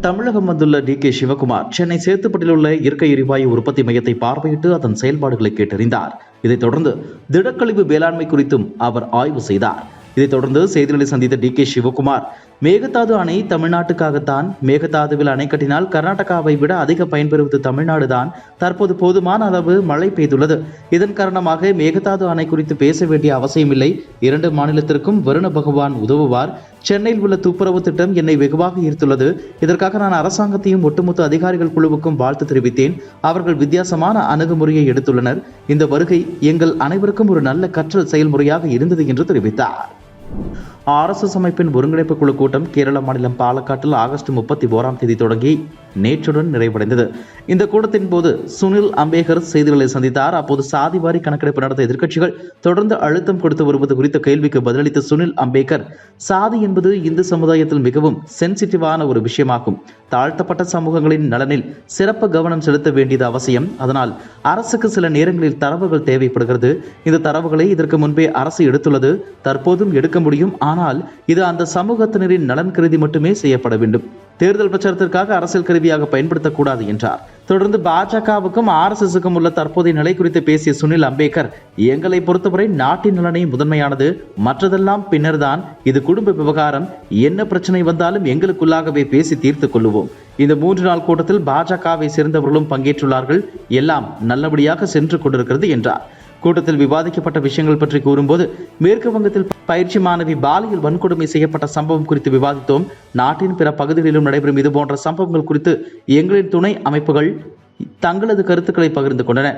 தமிழகம் வந்துள்ள டி.கே. சிவக்குமார் சென்னை சேத்துப்பட்டில் உள்ள இயற்கை எரிவாயு உற்பத்தி மையத்தை பார்வையிட்டு அதன் செயல்பாடுகளை கேட்டறிந்தார். இதைத் தொடர்ந்து திடக்கழிவு மேலாண்மை குறித்தும் அவர் ஆய்வு செய்தார். இதைத் தொடர்ந்து செய்திகளை சந்தித்த டி.கே. சிவக்குமார், மேகதாது அணை தமிழ்நாட்டுக்காகத்தான். மேகதாதுவில் அணை கட்டினால் கர்நாடகாவை விட அதிக பயன்பெறுவது தமிழ்நாடுதான். தற்போது போதுமான அளவு மழை பெய்துள்ளது. இதன் காரணமாக மேகதாது அணை குறித்து பேச வேண்டிய அவசியமில்லை. 2 மாநிலத்திற்கும் வருண பகவான் உதவுவார். சென்னையில் உள்ள துப்புரவு திட்டம் என்னை வெகுவாக ஈர்த்துள்ளது. இதற்காக நான் அரசாங்கத்தையும் ஒட்டுமொத்த அதிகாரிகள் குழுவுக்கும் வாழ்த்து தெரிவித்தேன். அவர்கள் வித்தியாசமான அணுகுமுறையை எடுத்துள்ளனர். இந்த வருகை எங்கள் அனைவருக்கும் ஒரு நல்ல கற்றல் செயல்முறையாக இருந்தது என்று தெரிவித்தார். RSS அமைப்பின் ஒருங்கிணைப்பு குழு கூட்டம் கேரள மாநிலம் பாலக்காட்டில் ஆகஸ்ட் 31 தொடங்கி நேற்றுடன் நிறைவடைந்தது. இந்த கூட்டத்தின் போது சுனில் அம்பேகர் செய்திகளை சந்தித்தார். அப்போது சாதிவாரி கணக்கெடுப்பு நடத்த எதிர்க்கட்சிகள் தொடர்ந்து அழுத்தம் கொடுத்து வருவது குறித்த கேள்விக்கு பதிலளித்த சுனில் அம்பேகர், சாதி என்பது இந்து சமுதாயத்தில் மிகவும் சென்சிட்டிவான ஒரு விஷயமாகும். தாழ்த்தப்பட்ட சமூகங்களின் நலனில் சிறப்பு கவனம் செலுத்த வேண்டியது அவசியம். அதனால் அரசுக்கு சில நேரங்களில் தரவுகள் தேவைப்படுகிறது. இந்த தரவுகளை இதற்கு முன்பே அரசு எடுத்துள்ளது, தற்போதும் எடுக்க முடியும். ஆனால் இது அந்த சமூகத்தினரின் நலன் கருதி மட்டுமே செய்யப்பட வேண்டும். தேர்தல் பிரச்சாரத்திற்காக அரசியல் கருவியாக பயன்படுத்தக்கூடாது என்றார். தொடர்ந்து பாஜகவுக்கும் RSSக்கும் உள்ள தற்போதைய நிலை குறித்து பேசிய சுனில் அம்பேகர், எங்களை பொறுத்தவரை நாட்டின் நலனே முதன்மையானது, மற்றதெல்லாம் பின்னர்தான். இது குடும்ப விவகாரம். என்ன பிரச்சனை வந்தாலும் எங்களுக்குள்ளாகவே பேசி தீர்த்துக் கொள்ளுவோம். இந்த 3 நாள் கூட்டத்தில் பாஜகவை சேர்ந்தவர்களும் பங்கேற்றுள்ளார்கள். எல்லாம் நல்லபடியாக சென்று கொண்டிருக்கிறது என்றார். கூட்டத்தில் விவாதிக்கப்பட்ட விஷயங்கள் பற்றி கூறும்போது, மேற்கு வங்கத்தில் பயிற்சி மாணவி பாலியல் வன்கொடுமை செய்யப்பட்ட சம்பவம் குறித்து விவாதித்தோம். நாட்டின் பிற பகுதிகளிலும் நடைபெறும் இதுபோன்ற சம்பவங்கள் குறித்து எங்களின் துணை அமைப்புகள் தங்களது கருத்துக்களை பகிர்ந்து கொண்டன.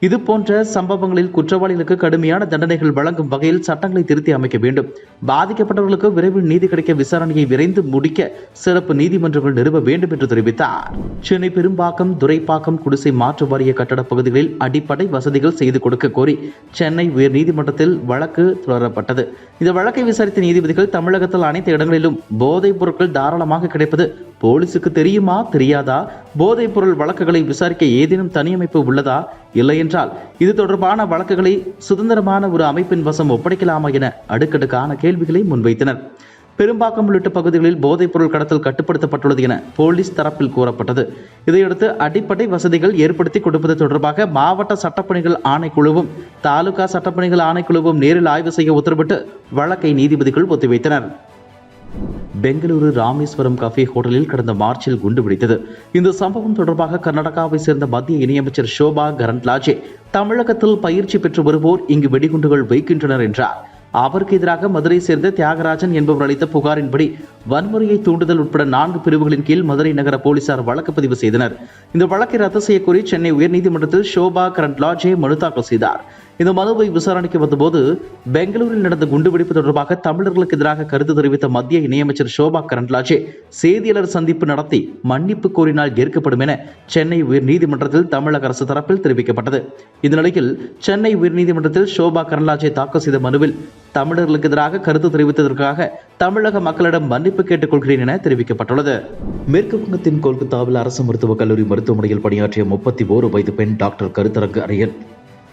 இது போன்ற சம்பவங்களில் குற்றவாளிகளுக்கு கடுமையான தண்டனைகள் வழங்கும் வகையில் சட்டங்களை திருத்தி அமைக்க வேண்டும். பாதிக்கப்பட்டவர்களுக்கு விரைவில் நீதி கிடைக்க விசாரணையை விரைந்து முடிக்க சிறப்பு நீதிமன்றங்கள் நிறுவ வேண்டும் என்று தெரிவித்தார். சென்னை பெரும்பாக்கம், துரைப்பாக்கம் குடிசை மாற்று வாரிய கட்டட பகுதிகளில் அடிப்படை வசதிகள் செய்து கொடுக்க கோரி சென்னை உயர் நீதிமன்றத்தில் வழக்கு தொடரப்பட்டது. இந்த வழக்கை விசாரித்த நீதிபதிகள், தமிழகத்தில் அனைத்து இடங்களிலும் போதைப் பொருட்கள் தாராளமாக கிடைப்பது போலீசுக்கு தெரியுமா தெரியாதா? போதைப் பொருள் வழக்குகளை விசாரிக்க ஏதேனும் தனி அமைப்பு உள்ளதா? இல்லை என்றால் இது தொடர்பான வழக்குகளை சுதந்திரமான ஒரு அமைப்பின் வசம் ஒப்படைக்கலாமா என அடுக்கடுக்கான கேள்விகளை முன்வைத்தனர். பெரும்பாக்கம் உள்ளிட்ட பகுதிகளில் போதைப் பொருள் கடத்தல் கட்டுப்படுத்தப்பட்டுள்ளது என போலீஸ் தரப்பில் கூறப்பட்டது. இதையடுத்து அடிப்படை வசதிகள் ஏற்படுத்தி கொடுப்பது தொடர்பாக மாவட்ட சட்டப்பணிகள் ஆணைக்குழுவும் தாலுகா சட்டப்பணிகள் ஆணைக்குழுவும் நேரில் ஆய்வு செய்ய உத்தரவிட்டு வழக்கை நீதிபதிகள் ஒத்திவைத்தனர். பெங்களூரு ராமேஸ்வரம் கஃபே ஹோட்டலில் கடந்த மார்ச்சில் குண்டு வெடித்தது. இந்த சம்பவம் தொடர்பாக கர்நாடகாவை சேர்ந்த மத்திய இணையமைச்சர் ஷோபா கரண்ட்லாஜே, தமிழகத்தில் பயிற்சி பெற்று வருவோர் இங்கு வெடிகுண்டுகள் வைக்கின்றனர் என்றார். அவருக்கு எதிராக மதுரை சேர்ந்த தியாகராஜன் என்பவர் அளித்த புகாரின்படி வன்முறையை தூண்டுதல் உட்பட 4 பிரிவுகளின் கீழ் மதுரை நகர போலீசார் வழக்கு பதிவு செய்தனர். இந்த வழக்கை ரத்து செய்யக்கோரி சென்னை உயர்நீதிமன்றத்தில் ஷோபா கரண்ட்லாஜே மனு தாக்கல் செய்தார். இந்த மனுவை விசாரணைக்கு வந்தபோது பெங்களூரில் நடந்த குண்டுவெடிப்பு தொடர்பாக தமிழர்களுக்கு எதிராக கருத்து தெரிவித்த மத்திய இணையமைச்சர் ஷோபா கரண்ட்லாஜே செய்தியாளர் சந்திப்பு நடத்தி மன்னிப்பு கோரினால் ஏற்கப்படும் என சென்னை உயர்நீதிமன்றத்தில் தமிழக அரசு தரப்பில் தெரிவிக்கப்பட்டது. இந்த நிலையில் சென்னை உயர்நீதிமன்றத்தில் ஷோபா கரண்ட்லாஜே தாக்கல் செய்த மனுவில் தமிழர்களுக்கு எதிராக கருத்து தெரிவித்ததற்காக தமிழக மக்களிடம் மன்னிப்பு கேட்டுக் கொள்கிறேன் என தெரிவிக்கப்பட்டுள்ளது. மேற்கு வங்கத்தின் கொல்கத்தாவில் அரசு மருத்துவக் கல்லூரி மருத்துவமனையில் பணியாற்றிய 31 வயது பெண் டாக்டர் கருத்தரங்கு அரியன்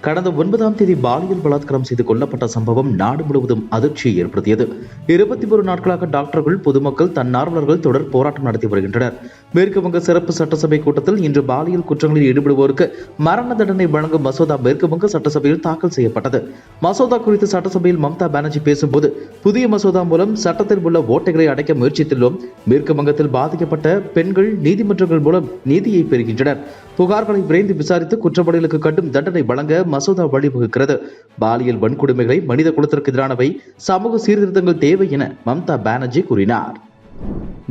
கடந்த 9 பாலியல் பலாத்காரம் செய்து கொல்லப்பட்ட சம்பவம் நாடு முழுவதும் அதிர்ச்சியை ஏற்படுத்தியது. 21 நாட்களாக டாக்டர்கள், பொதுமக்கள், தன்னார்வலர்கள் தொடர் போராட்டம் நடத்தி வருகின்றனர். மேற்கு வங்க சிறப்பு சட்டசபை கூட்டத்தில் இன்று பாலியல் குற்றங்களில் ஈடுபடுவோருக்கு மரண தண்டனை வழங்கும் மசோதா மேற்கு வங்க சட்டசபையில் தாக்கல் செய்யப்பட்டது. மசோதா குறித்து சட்டசபையில் மம்தா பானர்ஜி பேசும்போது, புதிய மசோதா மூலம் சட்டத்தில் உள்ள ஓட்டைகளை அடைக்க முயற்சித்துள்ளோம். மேற்கு வங்கத்தில் பாதிக்கப்பட்ட பெண்கள் நீதிமன்றங்கள் மூலம் நீதியை பெறுகின்றனர். புகார்களை விரைந்து விசாரித்து குற்றவாளிகளுக்கு கடும் தண்டனை வழங்க மசோதா வழிவகுக்கிறது. பாலியல் வன்கொடுமைகளை மனித குலத்திற்கு எதிரானவை, சமூக சீர்திருத்தங்கள் தேவை என மம்தா பானர்ஜி கூறினார்.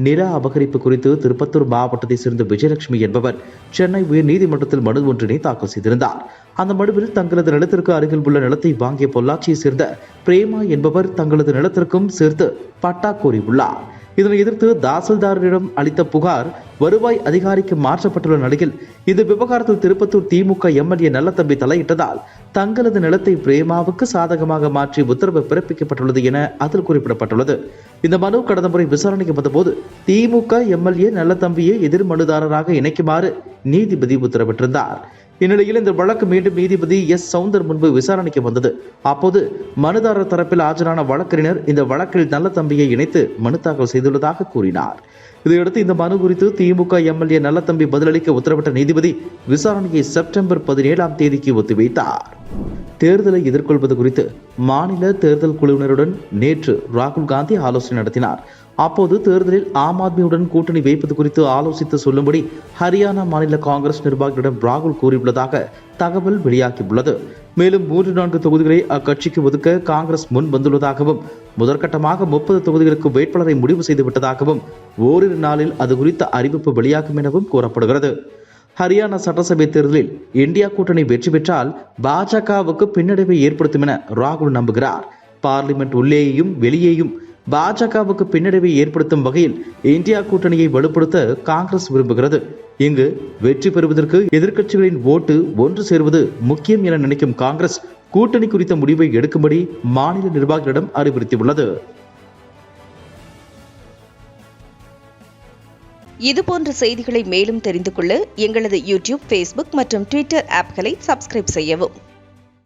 நில அபகரிப்பு குறித்து திருப்பத்தூர் மாவட்டத்தை சேர்ந்த விஜயலட்சுமி என்பவர் சென்னை உயர் நீதிமன்றத்தில் மனு ஒன்றினை தாக்கல் செய்திருந்தார். அந்த மனுவில் தங்களது நிலத்திற்கு அருகில் உள்ள நிலத்தை வாங்கிய பொள்ளாச்சியை சேர்ந்த பிரேமா என்பவர் தங்களது நிலத்திற்கும் சேர்த்து பட்டா கோரியுள்ளார். இதனை எதிர்த்து தாசில்தாரிடம் அளித்த புகார் வருவாய் அதிகாரிக்கு மாற்றப்பட்டுள்ள நிலையில் இந்த விவகாரத்தில் திருப்பத்தூர் திமுக எம்எல்ஏ நல்லதம்பி தலையிட்டதால் தங்களது நிலத்தை பிரேமாவுக்கு சாதகமாக மாற்றி உத்தரவு பிறப்பிக்கப்பட்டுள்ளது என அதில் குறிப்பிடப்பட்டுள்ளது. இந்த மனு கடந்த முறை விசாரணைக்கு வந்தபோது திமுக எம்எல்ஏ நல்லதம்பியை எதிர் மனுதாரராக இணைக்குமாறு நீதிபதி உத்தரவிட்டிருந்தார். இந்நிலையில் இந்த வழக்கு மீண்டும் நீதிபதி எஸ் சவுந்தர் முன்பு விசாரணைக்கு வந்தது. அப்போது மனுதாரர் தரப்பில் ஆஜரான வழக்கறிஞர் இந்த வழக்கில் நல்ல தம்பியை இணைத்து மனு தாக்கல் செய்துள்ளதாக கூறினார். இதையடுத்து இந்த மனு குறித்து திமுக எம்எல்ஏ நல்லதம்பி பதிலளிக்க உத்தரவிட்ட நீதிபதி விசாரணையை செப்டம்பர் 17ஆம் தேதிக்கு ஒத்திவைத்தார். தேர்தலை எதிர்கொள்வது குறித்து மாநில தேர்தல் குழுவினருடன் நேற்று ராகுல் காந்தி ஆலோசனை நடத்தினார். அப்போது தேர்தலில் ஆம் ஆத்மியுடன் கூட்டணி வைப்பது குறித்து ஆலோசித்து சொல்லும்படி ஹரியானா மாநில காங்கிரஸ் நிர்வாகிகளிடம் ராகுல் கூறியுள்ளதாக தகவல் வெளியாகியுள்ளது. மேலும் 3-4 தொகுதிகளை அக்கட்சிக்கு ஒதுக்க காங்கிரஸ் முன் வந்துள்ளதாகவும் முதற்கட்டமாக 30 தொகுதிகளுக்கு வேட்பாளரை முடிவு செய்துவிட்டதாகவும் ஓரிரு நாளில் அது குறித்த அறிவிப்பு வெளியாகும் எனவும் கூறப்படுகிறது. ஹரியானா சட்டசபை தேர்தலில் இந்தியா கூட்டணி வெற்றி பெற்றால் பாஜகவுக்கு பின்னடைவை ஏற்படுத்தும் என ராகுல் நம்புகிறார். பார்லிமெண்ட் உள்ளேயும் வெளியேயும் பாஜகவுக்கு பின்னடைவை ஏற்படுத்தும் வகையில் இந்தியா கூட்டணியை வலுப்படுத்த காங்கிரஸ் விரும்புகிறது. இங்கு வெற்றி பெறுவதற்கு எதிர்க்கட்சிகளின் ஓட்டு ஒன்று சேர்வது முக்கியம் என நினைக்கும் காங்கிரஸ் கூட்டணி குறித்த முடிவை எடுக்கும்படி மாநில நிர்வாகிகளிடம் அறிவுறுத்தியுள்ளது. இதுபோன்ற செய்திகளை மேலும் தெரிந்து கொள்ள எங்களது யூடியூப், ஃபேஸ்புக் மற்றும் ட்விட்டர் ஆப்களை சப்ஸ்கிரைப் செய்யவும்.